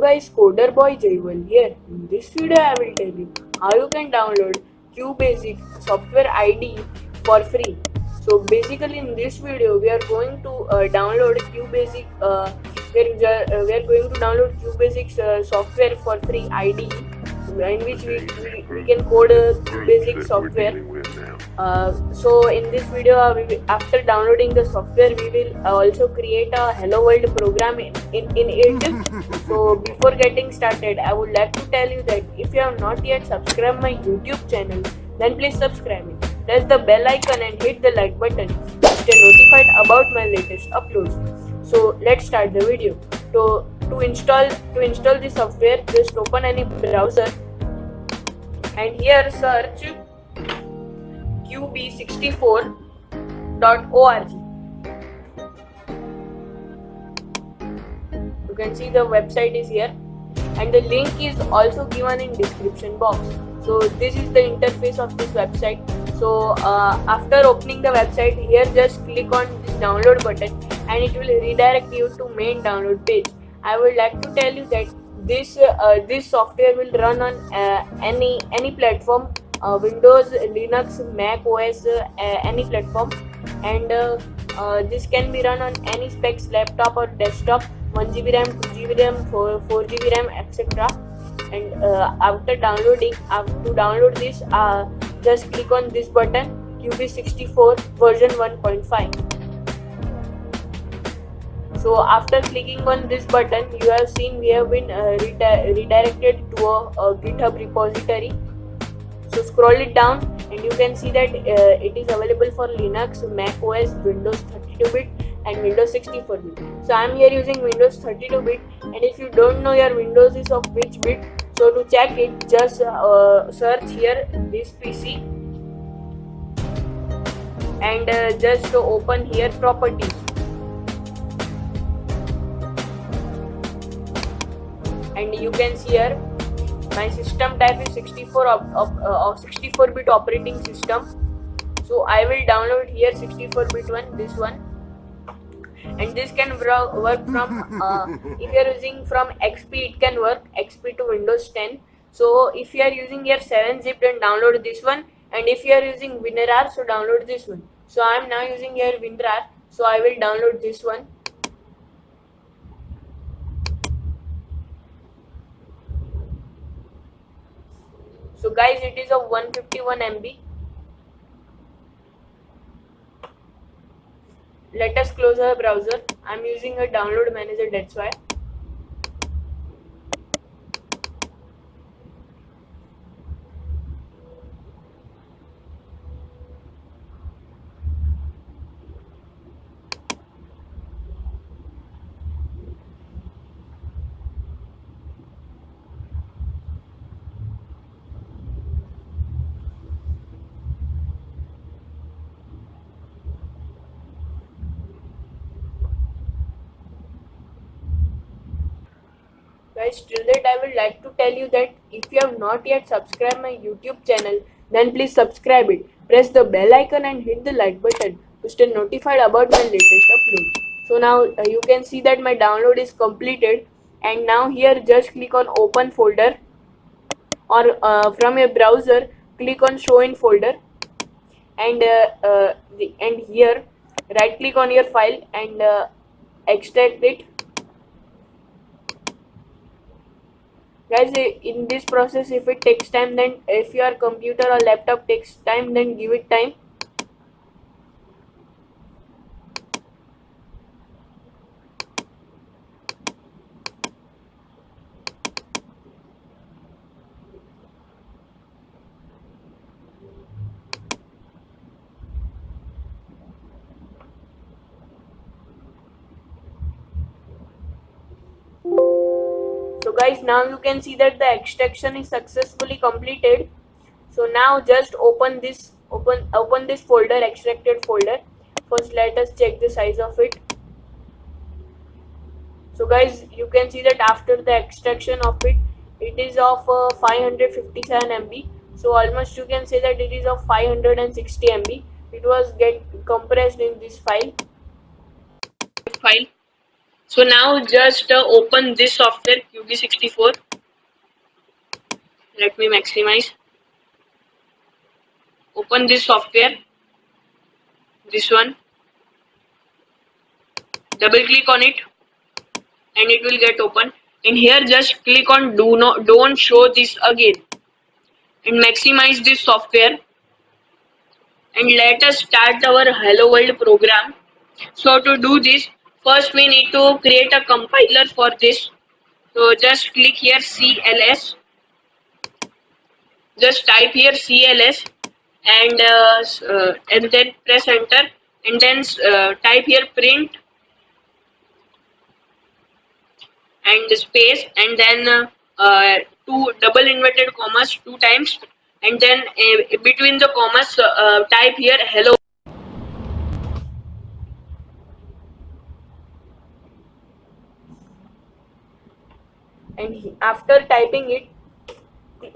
guys, Coder Boy Jaival here. In this video I will tell you how you can download QBasic software IDE for free. So basically in this video we are going to download QBasic we are going to download QBasic software for free IDE in which we can code QBasic software. So in this video, after downloading the software, we will also create a Hello World program in it. So before getting started, I would like to tell you that if you have not yet subscribed my YouTube channel, then please subscribe it. Press the bell icon and hit the like button to stay notified about my latest uploads. So let's start the video. To install the software, just open any browser and here search qb64.org. You can see the website is here and the link is also given in description box. So this is the interface of this website. So after opening the website, here just click on this download button and it will redirect you to main download page. I would like to tell you that this software will run on any platform, Windows, Linux, Mac OS, any platform, and this can be run on any specs laptop or desktop, 1GB RAM, 2GB RAM, 4GB RAM, etc. And after downloading, to download this, just click on this button, QB64 version 1.5. So after clicking on this button, you have seen we have been redirected to a GitHub repository. So scroll it down and you can see that it is available for Linux, Mac OS, Windows 32-bit and Windows 64-bit. So I am here using Windows 32-bit, and if you don't know your Windows is of which bit, so to check it, just search here this PC and just open here properties. And you can see here my system type is 64-bit operating system. So I will download here 64-bit one, this one, and this can work from if you are using from XP, it can work XP to Windows 10. So if you are using here 7-zip, then download this one, and if you are using WinRAR, so download this one. So I am now using here WinRAR, so I will download this one. So guys, it is a 151 MB. Let us close our browser. I am using a download manager, that's why. Guys, till that I would like to tell you that if you have not yet subscribed my YouTube channel, then please subscribe it. Press the bell icon and hit the like button to stay notified about my latest upload. So now you can see that my download is completed, and now here just click on open folder, or from your browser click on show in folder, and here right click on your file and extract it. Guys, in this process, if it takes time, then if your computer or laptop takes time, then give it time. So guys, now you can see that the extraction is successfully completed. So now just open this folder, extracted folder. First let us check the size of it. So guys, you can see that after the extraction of it, it is of 557 MB. So almost you can say that it is of 560 MB. It was get compressed in this file. So now just open this software QB64. Let me maximize. Open this software, this one. Double click on it and it will get open. In here just click on don't show this again and maximize this software and let us start our Hello World program. So to do this, first we need to create a compiler for this. So just click here CLS. Just type here CLS and then press enter and then type here print and space and then two double inverted commas 2 times and then between the commas type here hello. And after typing it,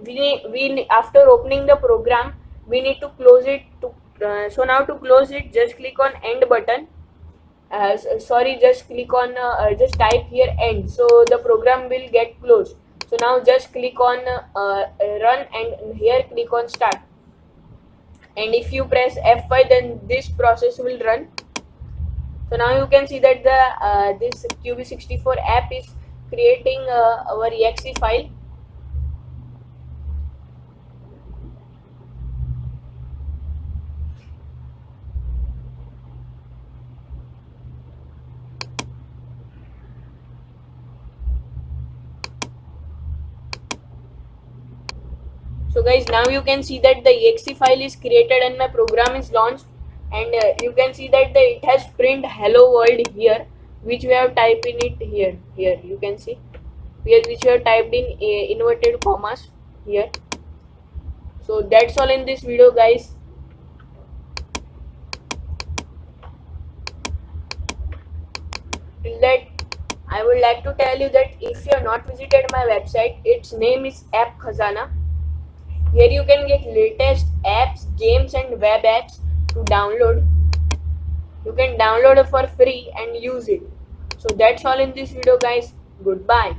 we after opening the program, we need to close it. So now to close it, just click on end button. Just click on just type here end, so the program will get closed. So now just click on run and here click on start, and if you press F5 then this process will run. So now you can see that the this QB64 app is creating our exe file. So guys, now you can see that the exe file is created and my program is launched, and you can see that it has print hello world here, which we have typed in it here. Here you can see which we have typed in inverted commas here. So that's all in this video, guys. Till that, I would like to tell you that if you have not visited my website, its name is App Khazana. Here you can get latest apps, games and web apps to download. You can download it for free and use it. So that's all in this video, guys. Goodbye.